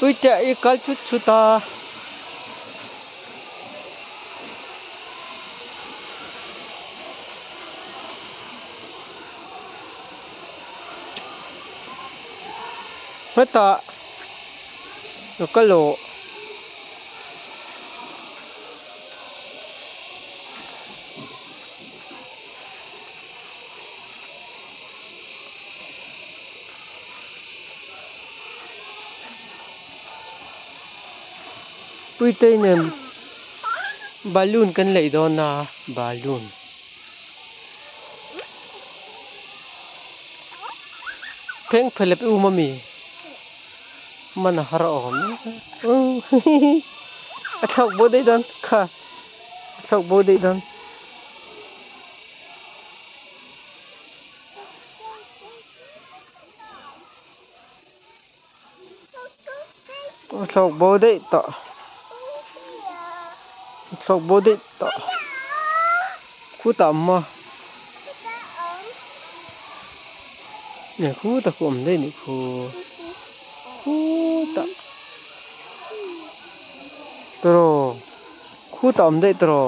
ui chạy cái chút chút ta mất ta nó cái lỗ ui tây này balloon kan lấy đó na balloon phèn phèlep u mami mana hara om athok bo dei don kha athok bo dei don athok bo dei ta athok bo dei ta khu ta ma nè khu ta khu om dei ni khu ta tro khu ta om dei tro